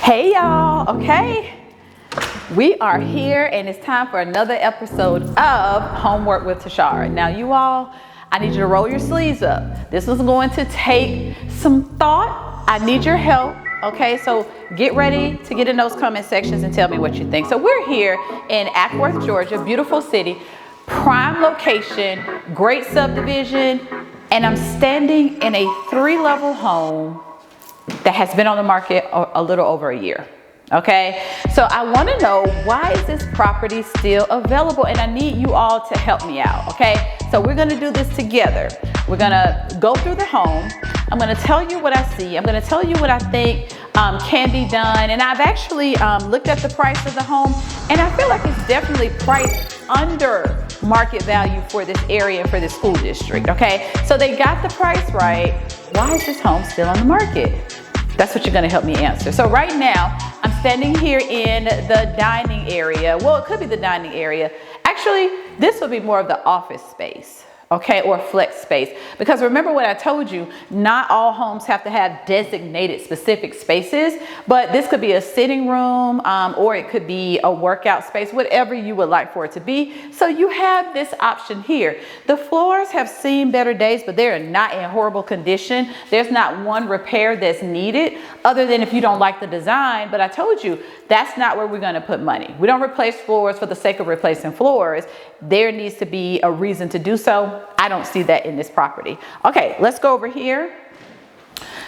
Hey y'all, okay? We are here and it's time for another episode of Homework with TesHarra. Now you all, I need you to roll your sleeves up. This is going to take some thought. I need your help, okay? So get ready to get in those comment sections and tell me what you think. So we're here in Acworth, Georgia, beautiful city, prime location, great subdivision, and I'm standing in a 3-level home that has been on the market a little over a year. Okay, so I want to know, why is this property still available? And I need you all to help me out. Okay, so we're going to do this together. We're going to go through the home. I'm going to tell you what I see. I'm going to tell you what I think can be done. And I've actually looked at the price of the home, and I feel like it's definitely priced under market value for this area and for this school district. Okay, so they got the price right. Why is this home still on the market? That's what you're going to help me answer. So right now, I'm standing here in the dining area. Well, it could be the dining area. Actually, this will be more of the office space, okay, or flex space. Because remember what I told you, not all homes have to have designated specific spaces, but this could be a sitting room or it could be a workout space, whatever you would like for it to be. So you have this option here. The floors have seen better days, but they're not in horrible condition. There's not one repair that's needed other than if you don't like the design. But I told you, that's not where we're going to put money. We don't replace floors for the sake of replacing floors. There needs to be a reason to do so. I don't see that in this property. Okay, let's go over here.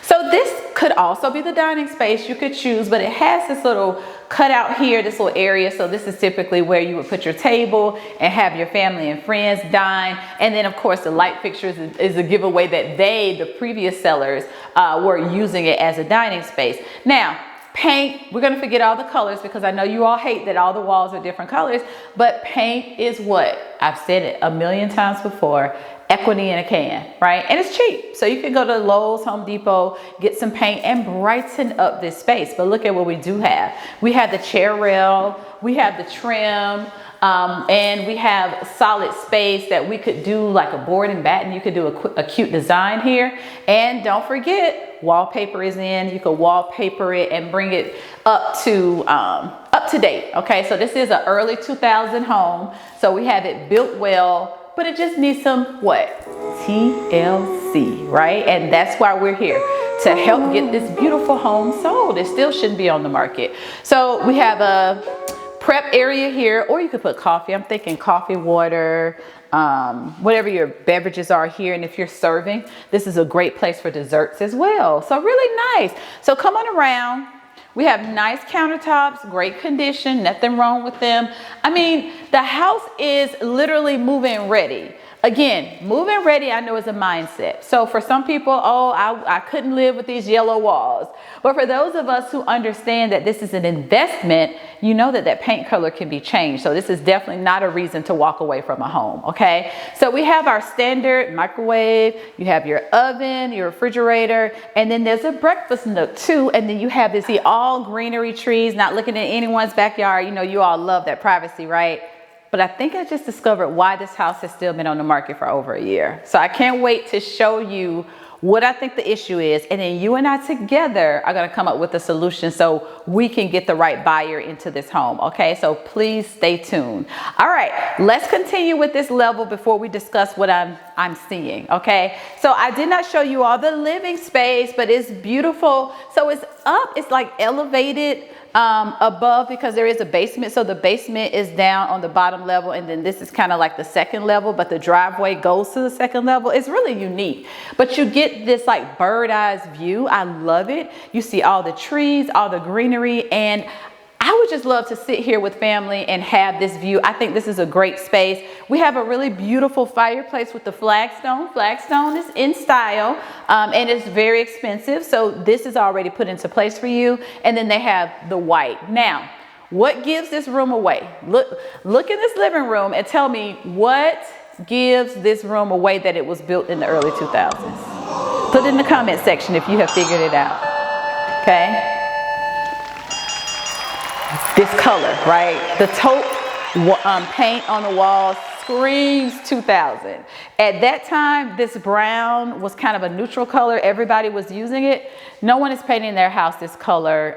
So this could also be the dining space. You could choose, but it has this little cutout here, this little area. So this is typically where you would put your table and have your family and friends dine. And then of course the light fixtures is a giveaway that the previous sellers were using it as a dining space. Now, paint, we're gonna forget all the colors because I know you all hate that all the walls are different colors, but paint is what? I've said it a million times before, equity in a can, right? And it's cheap. So you can go to Lowe's, Home Depot, get some paint and brighten up this space. But look at what we do have. We have the chair rail, we have the trim, and we have solid space that we could do like a board and batten. You could do a cute design here. And don't forget, wallpaper is in. You could wallpaper it and bring it up to date. Okay, so this is an early 2000 home. So we have it built well, but it just needs some what? TLC, right? And that's why we're here, to help get this beautiful home sold. It still shouldn't be on the market. So we have a prep area here, or you could put coffee. I'm thinking coffee, water, whatever your beverages are here. And if you're serving, this is a great place for desserts as well. So really nice. So come on around. We have nice countertops, great condition, nothing wrong with them. I mean, the house is literally move-in ready. Again, move-in ready, I know, is a mindset. So for some people, oh, I couldn't live with these yellow walls. But for those of us who understand that this is an investment, you know that that paint color can be changed. So this is definitely not a reason to walk away from a home, okay? So we have our standard microwave, you have your oven, your refrigerator, and then there's a breakfast nook too. And then you have this all greenery trees, not looking at anyone's backyard. You know, you all love that privacy, right? But I think I just discovered why this house has still been on the market for over a year. So I can't wait to show you what I think the issue is. And then you and I together are going to come up with a solution so we can get the right buyer into this home. Okay, so please stay tuned. All right, let's continue with this level before we discuss what I'm seeing. Okay, so I did not show you all the living space, but it's beautiful. So it's up, it's like elevated above because there is a basement. So the basement is down on the bottom level, and then this is kind of like the second level, but the driveway goes to the second level. It's really unique, but you get this like bird eyes view. I love it. You see all the trees, all the greenery, and I would just love to sit here with family and have this view. I think this is a great space. We have a really beautiful fireplace with the flagstone. Flagstone is in style and it's very expensive. So this is already put into place for you. And then they have the white. Now, what gives this room away? Look in this living room and tell me what gives this room away that it was built in the early 2000s. Put it in the comment section if you have figured it out. Okay. This color, right? The taupe paint on the walls screams 2000. At that time, this brown was kind of a neutral color. Everybody was using it. No one is painting their house this color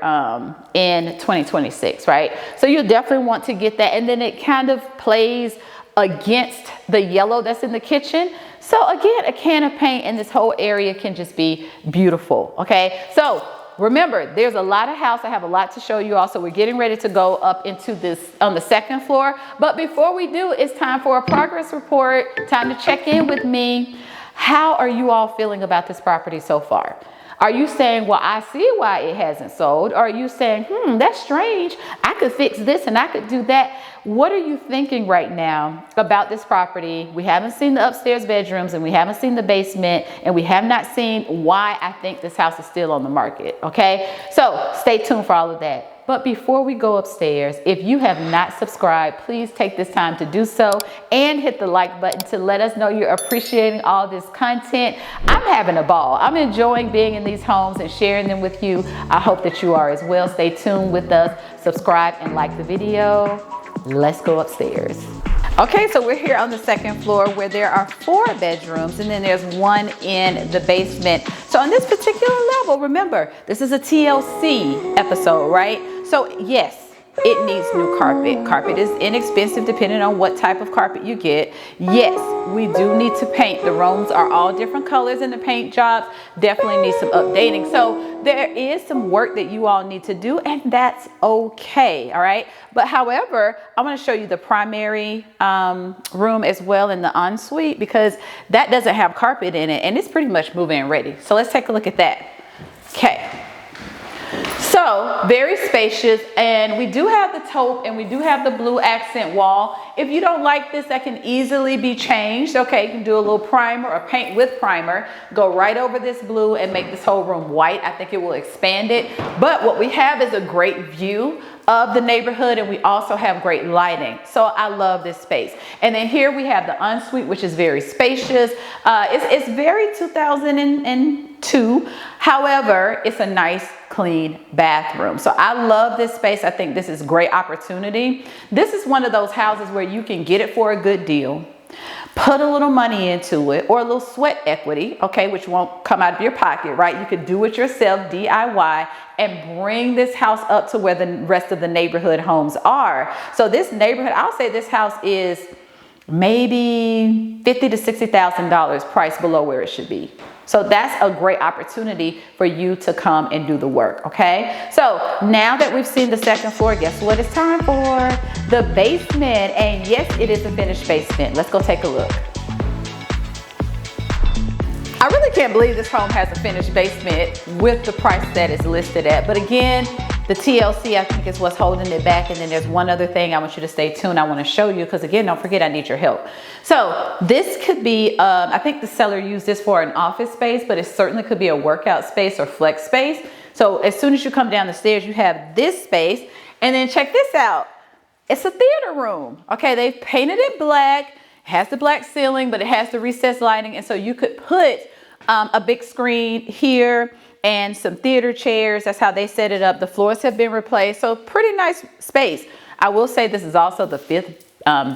in 2026, right? So you definitely want to get that. And then it kind of plays against the yellow that's in the kitchen. So again, a can of paint and this whole area can just be beautiful, okay? So remember, there's a lot of house. I have a lot to show you all. So we're getting ready to go up into this on the second floor. But before we do, it's time for a progress report. Time to check in with me. How are you all feeling about this property so far? Are you saying, well, I see why it hasn't sold? Or are you saying, that's strange. I could fix this and I could do that. What are you thinking right now about this property? We haven't seen the upstairs bedrooms and we haven't seen the basement and we have not seen why I think this house is still on the market, okay? So stay tuned for all of that. But before we go upstairs, if you have not subscribed, please take this time to do so and hit the like button to let us know you're appreciating all this content. I'm having a ball. I'm enjoying being in these homes and sharing them with you. I hope that you are as well. Stay tuned with us, subscribe and like the video. Let's go upstairs. Okay, so we're here on the second floor where there are 4 bedrooms and then there's 1 in the basement. So on this particular level, remember, this is a TLC episode, right? So yes, it needs new carpet. Carpet is inexpensive depending on what type of carpet you get. Yes, we do need to paint. The rooms are all different colors in the paint jobs. Definitely need some updating. So there is some work that you all need to do and that's okay, all right? But however, I want to show you the primary room as well in the ensuite because that doesn't have carpet in it and it's pretty much move-in ready. So let's take a look at that. Okay. So very spacious, and we do have the taupe and we do have the blue accent wall. If you don't like this, that can easily be changed. Okay, you can do a little primer or paint with primer, go right over this blue and make this whole room white. I think it will expand it. But what we have is a great view of the neighborhood and we also have great lighting. So I love this space. And then here we have the ensuite, which is very spacious. It's very 2002. However, it's a nice clean bathroom. So I love this space. I think this is great opportunity. This is one of those houses where you can get it for a good deal, put a little money into it or a little sweat equity, okay, which won't come out of your pocket, right? You could do it yourself, DIY, and bring this house up to where the rest of the neighborhood homes are. So this neighborhood, I'll say this house is maybe $50,000 to $60,000 price below where it should be. So that's a great opportunity for you to come and do the work, okay? So now that we've seen the second floor, guess what it's time for? The basement. And yes, it is a finished basement. Let's go take a look. I really can't believe this home has a finished basement with the price that it's listed at. But again, the TLC, I think, is what's holding it back. And then there's one other thing I want you to stay tuned. I want to show you because, again, don't forget, I need your help. So this could be, I think the seller used this for an office space, but it certainly could be a workout space or flex space. So as soon as you come down the stairs, you have this space. And then check this out. It's a theater room. Okay, they've painted it black. Has the black ceiling, but it has the recessed lighting. And so you could put a big screen here and some theater chairs. That's how they set it up. The floors have been replaced. So pretty nice space. I will say this is also the 5th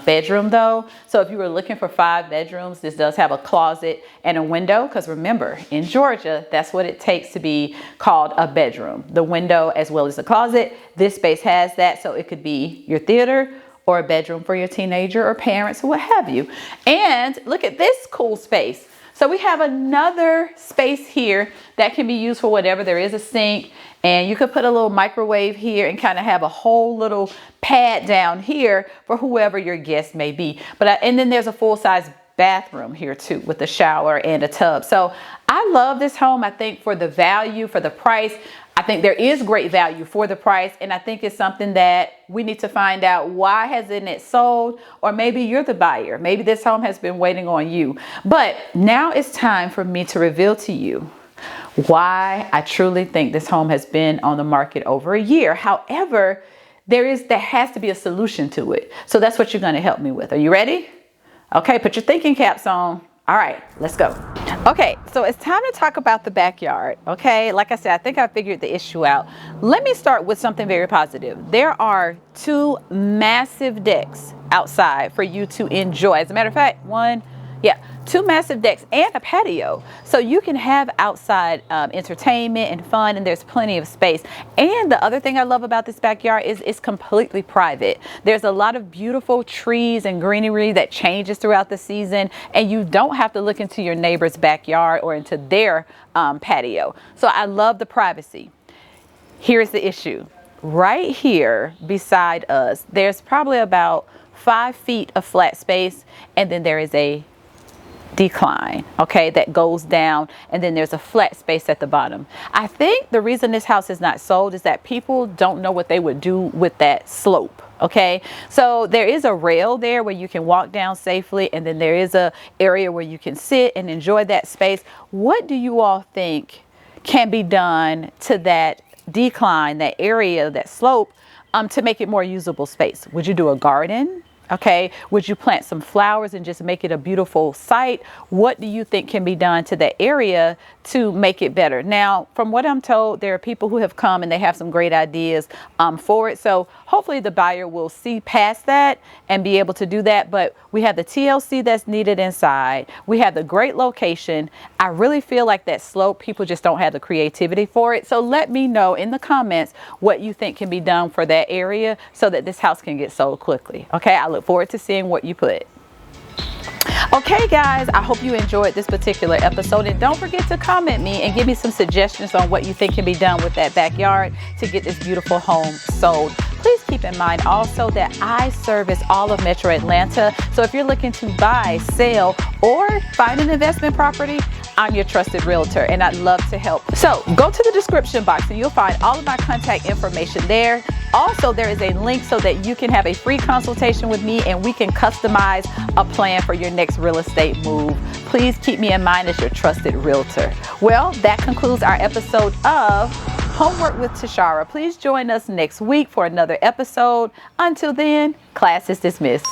bedroom though. So if you were looking for 5 bedrooms, this does have a closet and a window. Because remember, in Georgia, that's what it takes to be called a bedroom. The window as well as the closet. This space has that. So it could be your theater or a bedroom for your teenager or parents or what have you. And look at this cool space. So we have another space here that can be used for whatever. There is a sink and you could put a little microwave here and kind of have a whole little pad down here for whoever your guest may be. And then there's a full-size bathroom here too with a shower and a tub. So I love this home. I think for the value, for the price, I think there is great value for the price. And I think it's something that we need to find out, why hasn't it sold? Or maybe you're the buyer. Maybe this home has been waiting on you. But now it's time for me to reveal to you why I truly think this home has been on the market over a year. However, there has to be a solution to it. So that's what you're going to help me with. Are you ready? Okay, put your thinking caps on. All right, let's go. Okay, so it's time to talk about the backyard. Okay, like I said, I think I figured the issue out. Let me start with something very positive. There are 2 massive decks outside for you to enjoy. As a matter of fact, 2 massive decks and a patio. So you can have outside entertainment and fun, and there's plenty of space. And the other thing I love about this backyard is it's completely private. There's a lot of beautiful trees and greenery that changes throughout the season, and you don't have to look into your neighbor's backyard or into their patio. So I love the privacy. Here's the issue. Right here beside us, there's probably about 5 feet of flat space, and then there is a decline, okay, that goes down, and then there's a flat space at the bottom. I think the reason this house is not sold is that people don't know what they would do with that slope. Okay, so there is a rail there where you can walk down safely, and then there is a area where you can sit and enjoy that space. What do you all think can be done to that decline, that area, that slope, to make it more usable space? Would you do a garden? Okay, would you plant some flowers and just make it a beautiful site? What do you think can be done to that area to make it better? Now, from what I'm told, there are people who have come and they have some great ideas for it. So hopefully the buyer will see past that and be able to do that. But we have the TLC that's needed inside. We have the great location. I really feel like that slope, people just don't have the creativity for it. So let me know in the comments what you think can be done for that area so that this house can get sold quickly. Okay, I look forward to seeing what you put. Okay guys, I hope you enjoyed this particular episode, and don't forget to comment me and give me some suggestions on what you think can be done with that backyard to get this beautiful home sold. Please keep in mind also that I service all of Metro Atlanta. So if you're looking to buy, sell, or find an investment property, I'm your trusted realtor, and I'd love to help. So go to the description box and you'll find all of my contact information there. Also, there is a link so that you can have a free consultation with me and we can customize a plan for your next real estate move. Please keep me in mind as your trusted realtor. Well, that concludes our episode of Homework with TesHarra. Please join us next week for another episode. Until then, class is dismissed.